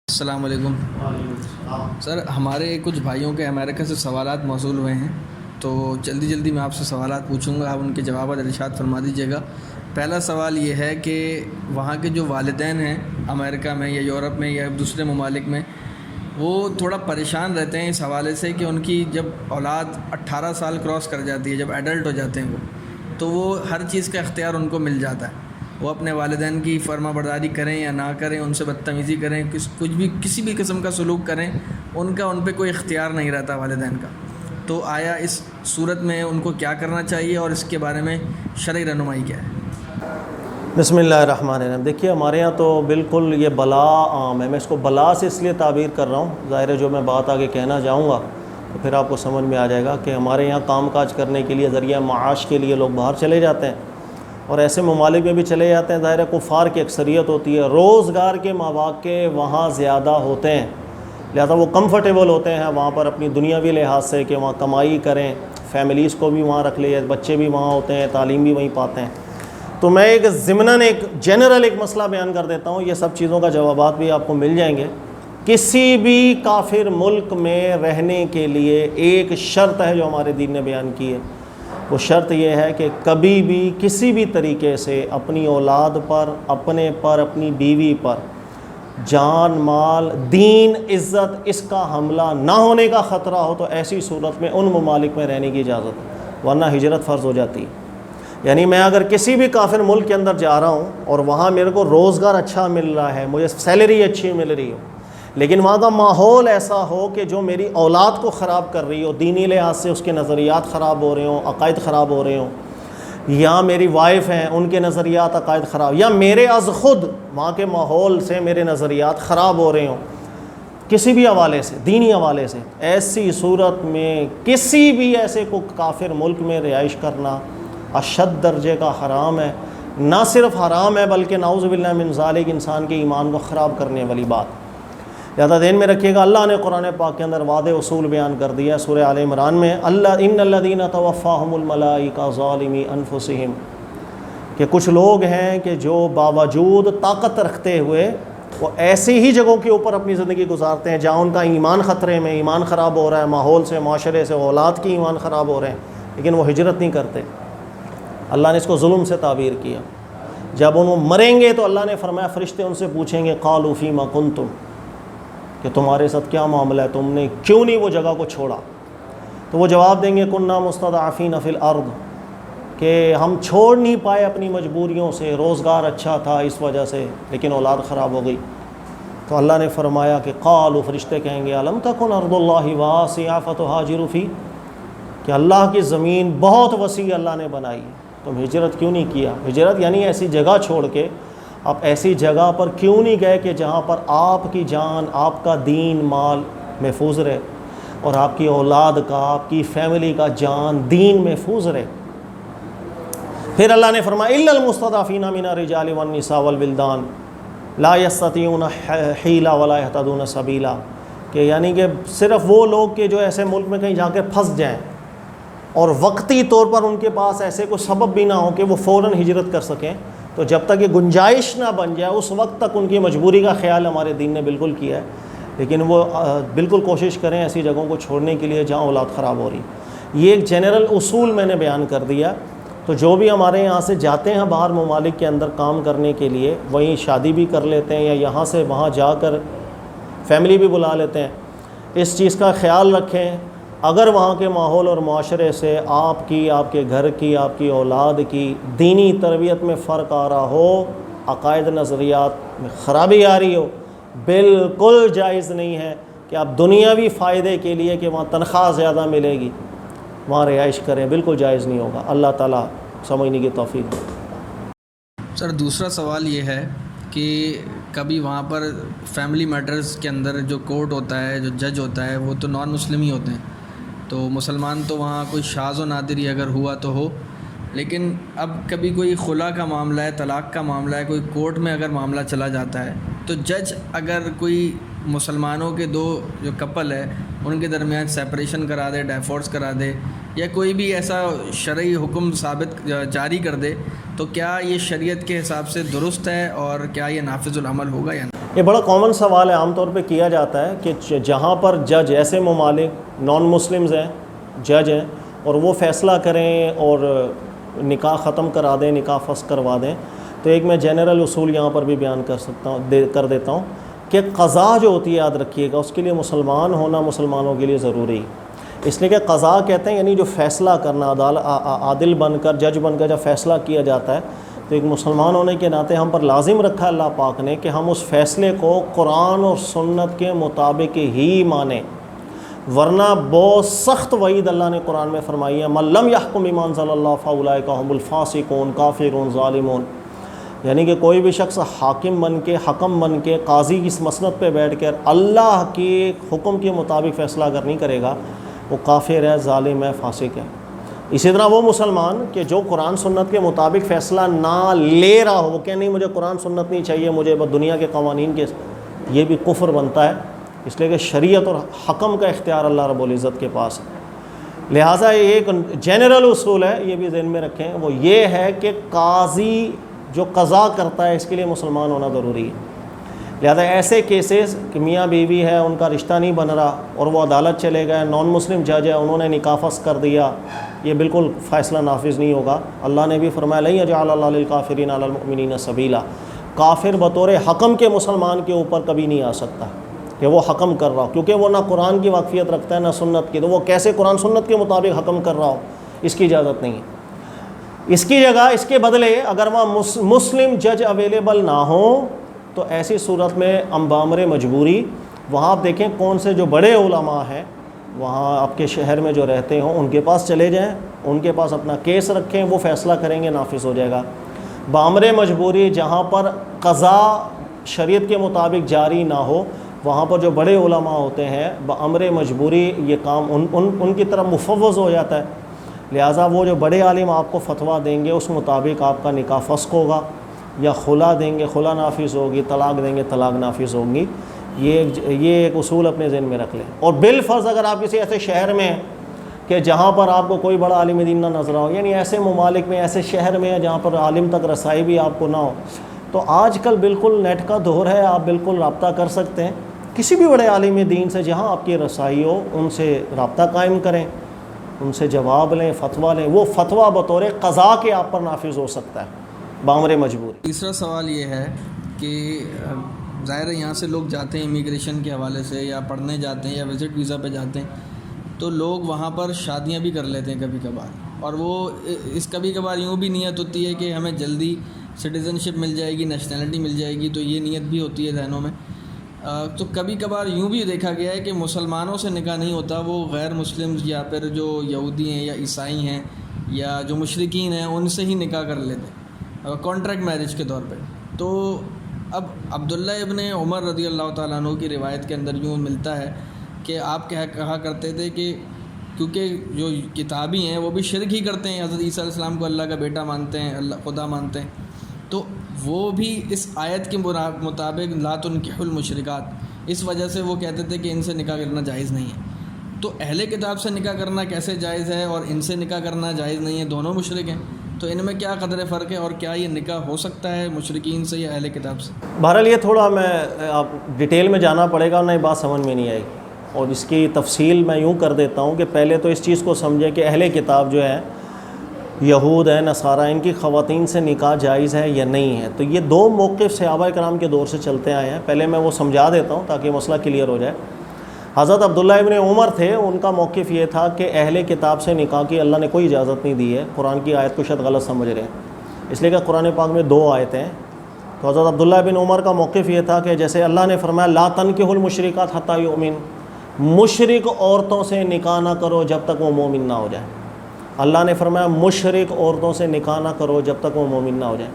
السلام علیکم سر، ہمارے کچھ بھائیوں کے امریکہ سے سوالات موصول ہوئے ہیں، تو جلدی میں آپ سے سوالات پوچھوں گا، آپ ان کے جوابات ارشاد فرما دیجیے گا۔ پہلا سوال یہ ہے کہ وہاں کے جو والدین ہیں امریکہ میں یا یورپ میں یا دوسرے ممالک میں، وہ تھوڑا پریشان رہتے ہیں اس حوالے سے کہ ان کی جب اولاد 18 سال کراس کر جاتی ہے، جب ایڈلٹ ہو جاتے ہیں وہ، تو وہ ہر چیز کا اختیار ان کو مل جاتا ہے۔ وہ اپنے والدین کی فرما برداری کریں یا نہ کریں، ان سے بدتمیزی کریں، کسی بھی قسم کا سلوک کریں، ان پہ کوئی اختیار نہیں رہتا والدین کا۔ تو آیا اس صورت میں ان کو کیا کرنا چاہیے اور اس کے بارے میں شرعی رہنمائی کیا ہے؟ بسم اللہ الرحمن الرحیم۔ دیکھیے، ہمارے یہاں تو بالکل یہ بلا عام ہے۔ میں اس کو بلا سے اس لیے تعبیر کر رہا ہوں، ظاہر ہے جو میں بات آگے کہنا چاہوں گا تو پھر آپ کو سمجھ میں آ جائے گا کہ ہمارے یہاں کام کاج کرنے کے لیے، ذریعہ معاش کے لیے لوگ باہر چلے جاتے ہیں اور ایسے ممالک میں بھی چلے جاتے ہیں۔ ظاہر ہے کفار کی اکثریت ہوتی ہے، روزگار کے مواقع وہاں زیادہ ہوتے ہیں، لہذا وہ کمفرٹیبل ہوتے ہیں وہاں پر اپنی دنیاوی لحاظ سے کہ وہاں کمائی کریں، فیملیز کو بھی وہاں رکھ لے، بچے بھی وہاں ہوتے ہیں، تعلیم بھی وہیں پاتے ہیں۔ تو میں ایک ضمناً ایک جنرل ایک مسئلہ بیان کر دیتا ہوں، یہ سب چیزوں کا جوابات بھی آپ کو مل جائیں گے۔ کسی بھی کافر ملک میں رہنے کے لیے ایک شرط ہے جو ہمارے دین نے بیان کی ہے، وہ شرط یہ ہے کہ کبھی بھی کسی بھی طریقے سے اپنی اولاد پر، اپنے پر، اپنی بیوی پر جان، مال، دین، عزت، اس کا حملہ نہ ہونے کا خطرہ ہو تو ایسی صورت میں ان ممالک میں رہنے کی اجازت ہے، ورنہ ہجرت فرض ہو جاتی ہے۔ یعنی میں اگر کسی بھی کافر ملک کے اندر جا رہا ہوں اور وہاں میرے کو روزگار اچھا مل رہا ہے، مجھے سیلری اچھی مل رہی ہو، لیکن وہاں کا ماحول ایسا ہو کہ جو میری اولاد کو خراب کر رہی ہو، دینی لحاظ سے اس کے نظریات خراب ہو رہے ہوں، عقائد خراب ہو رہے ہوں، یا میری وائف ہیں ان کے نظریات عقائد خراب، یا میرے از خود وہاں کے ماحول سے میرے نظریات خراب ہو رہے ہوں کسی بھی حوالے سے، دینی حوالے سے، ایسی صورت میں کسی بھی ایسے کو کافر ملک میں رہائش کرنا اشد درجے کا حرام ہے۔ نہ صرف حرام ہے بلکہ نعوذ باللہ من ذالک انسان کے ایمان کو خراب کرنے والی بات۔ لہذا ذہن میں رکھیے گا، اللہ نے قرآن پاک کے اندر واضح اصول بیان کر دیا ہے سورہ آل عمران میں، ان الذین توفاہم الملائکہ ظالمی انفسہم، کہ کچھ لوگ ہیں کہ جو باوجود طاقت رکھتے ہوئے وہ ایسی ہی جگہوں کے اوپر اپنی زندگی گزارتے ہیں جہاں ان کا ایمان خطرے میں، ایمان خراب ہو رہا ہے، ماحول سے، معاشرے سے، اولاد کی ایمان خراب ہو رہے ہیں، لیکن وہ ہجرت نہیں کرتے۔ اللہ نے اس کو ظلم سے تعبیر کیا۔ جب وہ مریں گے تو اللہ نے فرمایا فرشتے ان سے پوچھیں گے قالوا فیما کنتم، کہ تمہارے ساتھ کیا معاملہ ہے، تم نے کیوں نہیں وہ جگہ کو چھوڑا؟ تو وہ جواب دیں گے کننا مستضعفین فی الارض، کہ ہم چھوڑ نہیں پائے اپنی مجبوریوں سے، روزگار اچھا تھا اس وجہ سے، لیکن اولاد خراب ہو گئی۔ تو اللہ نے فرمایا کہ قالوا، فرشتے کہیں گے الم تکن ارض اللہ واسعۃ فتہاجروا فیہ، کہ اللہ کی زمین بہت وسیع اللہ نے بنائی، تم ہجرت کیوں نہیں کیا؟ ہجرت یعنی ایسی جگہ چھوڑ کے آپ ایسی جگہ پر کیوں نہیں گئے کہ جہاں پر آپ کی جان، آپ کا دین، مال محفوظ رہے، اور آپ کی اولاد کا، آپ کی فیملی کا جان، دین محفوظ رہے۔ پھر اللہ نے فرمایا الا المستضعفین من الرجال والنساء والولدان لا یستطیعون حیلا ولا یہتدون سبیلا، کہ یعنی کہ صرف وہ لوگ کہ جو ایسے ملک میں کہیں جا کے پھنس جائیں اور وقتی طور پر ان کے پاس ایسے کوئی سبب بھی نہ ہو کہ وہ فوراً ہجرت کر سکیں، تو جب تک یہ گنجائش نہ بن جائے اس وقت تک ان کی مجبوری کا خیال ہمارے دین نے بالکل کیا ہے، لیکن وہ بالکل کوشش کریں ایسی جگہوں کو چھوڑنے کے لیے جہاں اولاد خراب ہو رہی۔ یہ ایک جنرل اصول میں نے بیان کر دیا۔ تو جو بھی ہمارے یہاں سے جاتے ہیں باہر ممالک کے اندر کام کرنے کے لیے، وہیں شادی بھی کر لیتے ہیں یا یہاں سے وہاں جا کر فیملی بھی بلا لیتے ہیں، اس چیز کا خیال رکھیں، اگر وہاں کے ماحول اور معاشرے سے آپ کی، آپ کے گھر کی، آپ کی اولاد کی دینی تربیت میں فرق آ رہا ہو، عقائد نظریات میں خرابی آ رہی ہو، بالکل جائز نہیں ہے کہ آپ دنیاوی فائدے کے لیے کہ وہاں تنخواہ زیادہ ملے گی وہاں رہائش کریں، بالکل جائز نہیں ہوگا۔ اللہ تعالیٰ سمجھنے کی توفیق دے۔ سر، دوسرا سوال یہ ہے کہ کبھی وہاں پر فیملی میٹرز کے اندر جو کورٹ ہوتا ہے، جو جج ہوتا ہے، وہ تو نان مسلم ہی ہوتے ہیں، تو مسلمان تو وہاں کوئی شاذ و نادر ہی اگر ہوا تو ہو، لیکن اب کبھی کوئی خلا کا معاملہ ہے، طلاق کا معاملہ ہے، کوئی کورٹ میں اگر معاملہ چلا جاتا ہے تو جج اگر کوئی مسلمانوں کے دو جو کپل ہے ان کے درمیان سیپریشن کرا دے، ڈیفورس کرا دے، یا کوئی بھی ایسا شرعی حکم ثابت جاری کر دے، تو کیا یہ شریعت کے حساب سے درست ہے اور کیا یہ نافذ العمل ہوگا یا نہیں؟ یہ بڑا کامن سوال ہے، عام طور پہ کیا جاتا ہے کہ جہاں پر جج، ایسے ممالک نان مسلمز ہیں، جج ہیں، اور وہ فیصلہ کریں اور نکاح ختم کرا دیں، نکاح فسخ کروا دیں، تو ایک میں جنرل اصول یہاں پر بھی بیان کر دیتا ہوں کہ قضا جو ہوتی ہے، یاد رکھیے گا، اس کے لیے مسلمان ہونا مسلمانوں کے لیے ضروری ہے۔ اس لیے کہ قضا کہتے ہیں یعنی جو فیصلہ کرنا، عادل بن کر، جج بن کر جب فیصلہ کیا جاتا ہے، تو ایک مسلمان ہونے کے ناطے ہم پر لازم رکھا اللہ پاک نے کہ ہم اس فیصلے کو قرآن اور سنت کے مطابق ہی مانیں، ورنہ بہت سخت وعید اللہ نے قرآن میں فرمائی ہے، من لم یحکم بما انزل اللہ فاولئک هم الفاسقون کافرون ظالمون، یعنی کہ کوئی بھی شخص حاکم بن کے، حکم بن کے، قاضی کی مسند پہ بیٹھ کر اللہ کے حکم کے مطابق فیصلہ اگر نہیں کرے گا، وہ کافر ہے، ظالم ہے، فاسق ہے۔ اسی طرح وہ مسلمان کہ جو قرآن سنت کے مطابق فیصلہ نہ لے رہا ہو، وہ کہ نہیں مجھے قرآن سنت نہیں چاہیے، مجھے بس دنیا کے قوانین کے، یہ بھی کفر بنتا ہے، اس لیے کہ شریعت اور حکم کا اختیار اللہ رب العزت کے پاس ہے۔ لہٰذا یہ ایک جنرل اصول ہے، یہ بھی ذہن میں رکھیں، وہ یہ ہے کہ قاضی جو قضا کرتا ہے اس کے لیے مسلمان ہونا ضروری ہے۔ لہذا ایسے کیسز کہ میاں بیوی ہے، ان کا رشتہ نہیں بن رہا اور وہ عدالت چلے گئے، نان مسلم جج ہے، انہوں نے نکاح فسخ کر دیا، یہ بالکل فیصلہ نافذ نہیں ہوگا۔ اللہ نے بھی فرمایا لن یجعل اللہ للکافرین علی المؤمنین سبیلا، کافر بطور حکم کے مسلمان کے اوپر کبھی نہیں آ سکتا کہ وہ حکم کر رہا ہو، کیونکہ وہ نہ قرآن کی واقفیت رکھتا ہے نہ سنت کی، تو وہ کیسے قرآن سنت کے مطابق حکم کر رہا ہو، اس کی اجازت نہیں ہے۔ اس کی جگہ، اس کے بدلے اگر وہاں مسلم جج اویلیبل نہ ہوں تو ایسی صورت میں امبامر مجبوری، وہاں آپ دیکھیں کون سے جو بڑے علماء ہیں وہاں آپ کے شہر میں جو رہتے ہوں، ان کے پاس چلے جائیں، ان کے پاس اپنا کیس رکھیں، وہ فیصلہ کریں گے، نافذ ہو جائے گا۔ بامر مجبوری جہاں پر قضا شریعت کے مطابق جاری نہ ہو، وہاں پر جو بڑے علماء ہوتے ہیں بامر مجبوری یہ کام ان کی طرف مفوض ہو جاتا ہے، لہٰذا وہ جو بڑے عالم آپ کو فتویٰ دیں گے اس مطابق آپ کا نکاح فسخ ہوگا، یا خلا دیں گے خلا نافذ ہوگی، طلاق دیں گے طلاق نافذ ہوگی۔ یہ ایک اصول اپنے ذہن میں رکھ لیں۔ اور بالفرض اگر آپ کسی ایسے شہر میں ہیں کہ جہاں پر آپ کو کوئی بڑا عالم دین نہ نظر ہو، یعنی ایسے ممالک میں، ایسے شہر میں جہاں پر عالم تک رسائی بھی آپ کو نہ ہو، تو آج کل بالکل نیٹ کا دور ہے، آپ بالکل رابطہ کر سکتے ہیں کسی بھی بڑے عالم دین سے، جہاں آپ کی رسائی ہو ان سے رابطہ قائم کریں، ان سے جواب لیں، فتویٰ لیں، وہ فتویٰ بطور قضا کے آپ پر نافذ ہو سکتا ہے بامر مجبور۔ تیسرا سوال یہ ہے کہ ظاہر ہے یہاں سے لوگ جاتے ہیں امیگریشن کے حوالے سے، یا پڑھنے جاتے ہیں، یا وزٹ ویزا پہ جاتے ہیں، تو لوگ وہاں پر شادیاں بھی کر لیتے ہیں کبھی کبھار، اور وہ اس کبھی کبھار یوں بھی نیت ہوتی ہے کہ ہمیں جلدی سٹیزن شپ مل جائے گی، نیشنلٹی مل جائے گی، تو یہ نیت بھی ہوتی ہے ذہنوں میں۔ تو کبھی کبھار یوں بھی دیکھا گیا ہے کہ مسلمانوں سے نکاح نہیں ہوتا، وہ غیر مسلم یا پھر جو یہودی ہیں یا عیسائی ہیں یا جو مشرکین ہیں ان سے ہی نکاح کر لیتے ہیں کانٹریکٹ میرج کے طور پہ۔ تو اب عبداللہ ابن عمر رضی اللہ تعالیٰ عنہ کی روایت کے اندر یوں ملتا ہے کہ آپ کہا کرتے تھے کہ کیونکہ جو کتابی ہیں وہ بھی شرک ہی کرتے ہیں، حضرت عیسیٰ علیہ السلام کو اللہ کا بیٹا مانتے ہیں، اللہ خدا مانتے ہیں، تو وہ بھی اس آیت کے مطابق لا تنکحوا المشرکات، اس وجہ سے وہ کہتے تھے کہ ان سے نکاح کرنا جائز نہیں ہے۔ تو اہل کتاب سے نکاح کرنا کیسے جائز ہے اور ان سے نکاح کرنا جائز نہیں ہے؟ دونوں مشرک ہیں، تو ان میں کیا قدر فرق ہے، اور کیا یہ نکاح ہو سکتا ہے مشرکین سے یا اہل کتاب سے؟ بہرحال یہ تھوڑا آپ ڈیٹیل میں جانا پڑے گا، نئی بات سمجھ میں نہیں آئے گی، اور اس کی تفصیل میں یوں کر دیتا ہوں کہ پہلے تو اس چیز کو سمجھے کہ اہل کتاب جو ہے، یہود ہے، نصارہ، ان کی خواتین سے نکاح جائز ہے یا نہیں ہے۔ تو یہ دو موقف صحابہ کرام کے دور سے چلتے آئے ہیں، پہلے میں وہ سمجھا دیتا ہوں تاکہ مسئلہ کلیئر ہو جائے۔ حضرت عبداللہ ابن عمر تھے، ان کا موقف یہ تھا کہ اہل کتاب سے نکاح کی اللہ نے کوئی اجازت نہیں دی ہے، قرآن کی آیت کو شاید غلط سمجھ رہے ہیں، اس لیے کہ قرآن پاک میں 2 آیتیں ہیں۔ تو حضرت عبداللہ بن عمر کا موقف یہ تھا کہ جیسے اللہ نے فرمایا لا تنکحوا المشرکات حتی یؤمن، مشرک عورتوں سے نکاح نہ کرو جب تک وہ مومن نہ ہو جائے۔ اللہ نے فرمایا مشرک عورتوں سے نکاح نہ کرو جب تک وہ مومن نہ ہو جائیں۔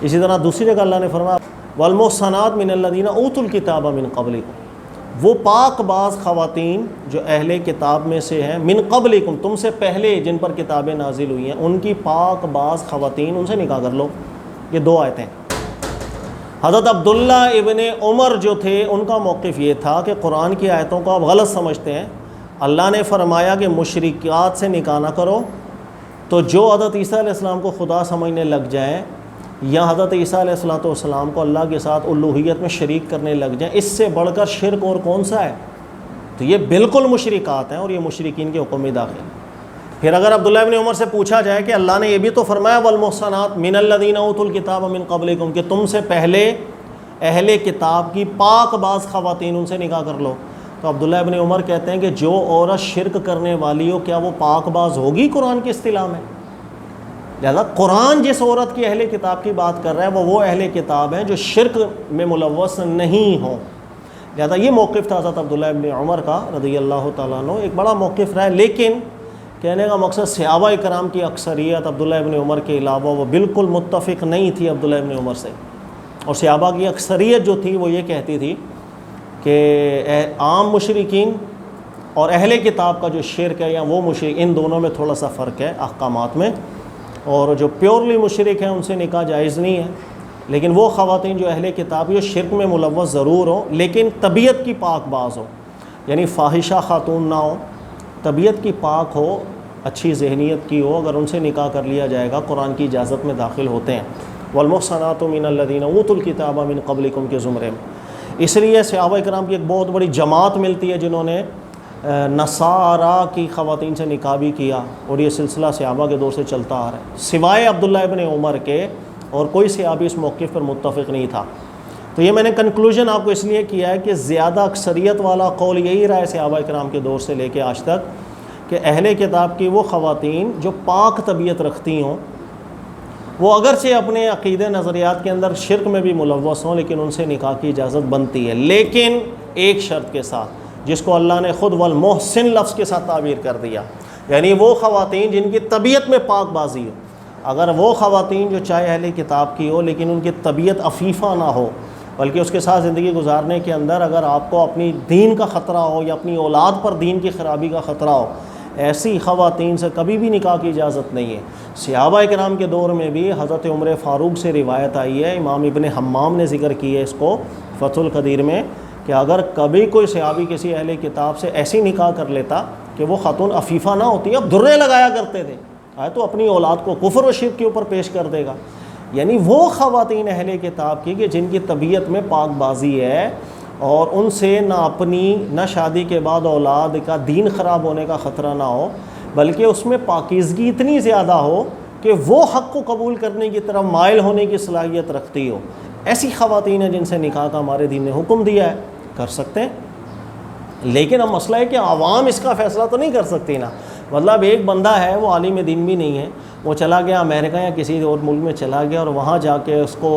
اسی طرح دوسری جگہ اللہ نے فرمایا والمحصنات من الذین اوتوا الکتاب من قبلکم، وہ پاک باز خواتین جو اہل کتاب میں سے ہیں، من قبلکم، تم سے پہلے جن پر کتابیں نازل ہوئی ہیں، ان کی پاک باز خواتین، ان سے نکاح کر لو۔ یہ 2 آیتیں۔ حضرت عبداللہ ابن عمر جو تھے ان کا موقف یہ تھا کہ قرآن کی آیتوں کو آپ غلط سمجھتے ہیں، اللہ نے فرمایا کہ مشرکات سے نکاح نہ کرو، تو جو حضرت عیسیٰ علیہ السلام کو خدا سمجھنے لگ جائیں یا حضرت عیسیٰ علیہ الصلوۃ والسلام کو اللہ کے ساتھ الوہیت میں شریک کرنے لگ جائیں، اس سے بڑھ کر شرک اور کون سا ہے؟ تو یہ بالکل مشرکات ہیں اور یہ مشرکین کے حکم میں داخل ہیں۔ پھر اگر عبداللہ ابن عمر سے پوچھا جائے کہ اللہ نے یہ بھی تو فرمایا والمحصنات من الذین اوتوا الکتاب من قبلکم، کہ تم سے پہلے اہل کتاب کی پاک باز خواتین ان سے نکاح کر لو، تو عبداللہ ابن عمر کہتے ہیں کہ جو عورت شرک کرنے والی ہو کیا وہ پاک باز ہوگی قرآن کی اصطلاح میں؟ لہذا قرآن جس عورت کی اہل کتاب کی بات کر رہا ہے وہ اہل کتاب ہیں جو شرک میں ملوث نہیں ہوں۔ لہذا یہ موقف تھا حضرت عبداللہ ابن عمر کا رضی اللہ تعالیٰ عنہ، ایک بڑا موقف رہا ہے۔ لیکن کہنے کا مقصد صحابہ کرام کی اکثریت عبداللہ ابن عمر کے علاوہ وہ بالکل متفق نہیں تھی عبداللہ ابن عمر سے، اور صحابہ کی اکثریت جو تھی وہ یہ کہتی تھی کہ عام مشرکین اور اہل کتاب کا جو شرک ہے یا وہ مشرک، ان دونوں میں تھوڑا سا فرق ہے احکامات میں، اور جو پیورلی مشرک ہیں ان سے نکاح جائز نہیں ہے، لیکن وہ خواتین جو اہل کتاب جو شرک میں ملوث ضرور ہوں لیکن طبیعت کی پاک باز ہو، یعنی فاحشہ خاتون نہ ہو، طبیعت کی پاک ہو، اچھی ذہنیت کی ہو، اگر ان سے نکاح کر لیا جائے گا قرآن کی اجازت میں داخل ہوتے ہیں۔ والمحصنات من الذین اوتوا الکتاب من قبلکم کے زمرے میں۔ اس لیے صحابہ کرام کی ایک بہت بڑی جماعت ملتی ہے جنہوں نے نصارہ کی خواتین سے نکاح بھی کیا، اور یہ سلسلہ صحابہ کے دور سے چلتا آ رہا ہے، سوائے عبداللہ ابن عمر کے اور کوئی صحابی اس موقف پر متفق نہیں تھا۔ تو یہ میں نے کنکلوژن آپ کو اس لیے کیا ہے کہ زیادہ اکثریت والا قول یہی رہا ہے صحابہ کرام کے دور سے لے کے آج تک کہ اہل کتاب کی وہ خواتین جو پاک طبیعت رکھتی ہوں، وہ اگرچہ اپنے عقیدے نظریات کے اندر شرک میں بھی ملوث ہوں لیکن ان سے نکاح کی اجازت بنتی ہے، لیکن ایک شرط کے ساتھ جس کو اللہ نے خود والمحسن لفظ کے ساتھ تعبیر کر دیا، یعنی وہ خواتین جن کی طبیعت میں پاک بازی ہو۔ اگر وہ خواتین جو چاہے اہل کتاب کی ہو لیکن ان کی طبیعت عفیفہ نہ ہو، بلکہ اس کے ساتھ زندگی گزارنے کے اندر اگر آپ کو اپنی دین کا خطرہ ہو یا اپنی اولاد پر دین کی خرابی کا خطرہ ہو، ایسی خواتین سے کبھی بھی نکاح کی اجازت نہیں ہے۔ صحابہ کرام کے دور میں بھی حضرت عمر فاروق سے روایت آئی ہے، امام ابن حمام نے ذکر کی ہے اس کو فتح القدیر میں، کہ اگر کبھی کوئی صحابی کسی اہل کتاب سے ایسی نکاح کر لیتا کہ وہ خاتون عفیفہ نہ ہوتی، اب درے لگایا کرتے تھے، تو اپنی اولاد کو کفر و شرک کے اوپر پیش کر دے گا، یعنی وہ خواتین اہل کتاب کی کہ جن کی طبیعت میں پاک بازی ہے اور ان سے نہ اپنی نہ شادی کے بعد اولاد کا دین خراب ہونے کا خطرہ نہ ہو، بلکہ اس میں پاکیزگی اتنی زیادہ ہو کہ وہ حق کو قبول کرنے کی طرف مائل ہونے کی صلاحیت رکھتی ہو، ایسی خواتین ہیں جن سے نکاح کا ہمارے دین نے حکم دیا ہے، کر سکتے ہیں۔ لیکن اب مسئلہ ہے کہ عوام اس کا فیصلہ تو نہیں کر سکتی نا، مطلب ایک بندہ ہے وہ عالم دین بھی نہیں ہے، وہ چلا گیا امریکہ یا کسی اور ملک میں چلا گیا اور وہاں جا کے اس کو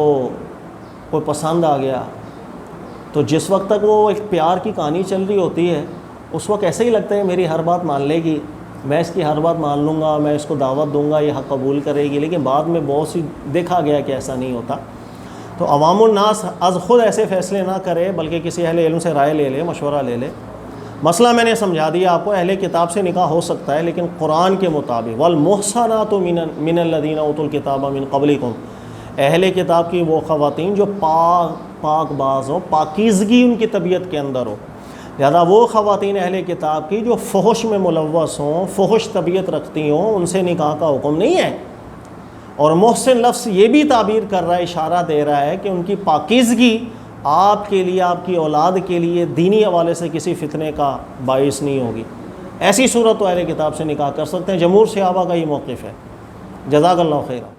کوئی پسند آ گیا، تو جس وقت تک وہ ایک پیار کی کہانی چل رہی ہوتی ہے اس وقت ایسے ہی لگتا ہے میری ہر بات مان لے گی، میں اس کی ہر بات مان لوں گا، میں اس کو دعوت دوں گا، یہ حق قبول کرے گی، لیکن بعد میں بہت سی دیکھا گیا کہ ایسا نہیں ہوتا۔ تو عوام الناس از خود ایسے فیصلے نہ کرے بلکہ کسی اہل علم سے رائے لے لے، مشورہ لے لے۔ مسئلہ میں نے سمجھا دیا آپ کو، اہل کتاب سے نکاح ہو سکتا ہے لیکن قرآن کے مطابق، والمحصنات من الذین اوتوا الکتاب من قبلکم، اہل کتاب کی وہ خواتین جو پاک باز ہوں، پاکیزگی ان کی طبیعت کے اندر ہو، لہذا وہ خواتین اہل کتاب کی جو فحش میں ملوث ہوں، فحش طبیعت رکھتی ہوں، ان سے نکاح کا حکم نہیں ہے۔ اور محسن لفظ یہ بھی تعبیر کر رہا ہے، اشارہ دے رہا ہے کہ ان کی پاکیزگی آپ کے لیے، آپ کی اولاد کے لیے دینی حوالے سے کسی فتنے کا باعث نہیں ہوگی۔ ایسی صورت تو اہل کتاب سے نکاح کر سکتے ہیں، جمہور صحابہ کا یہ موقف ہے۔ جزاک اللہ خیرہ۔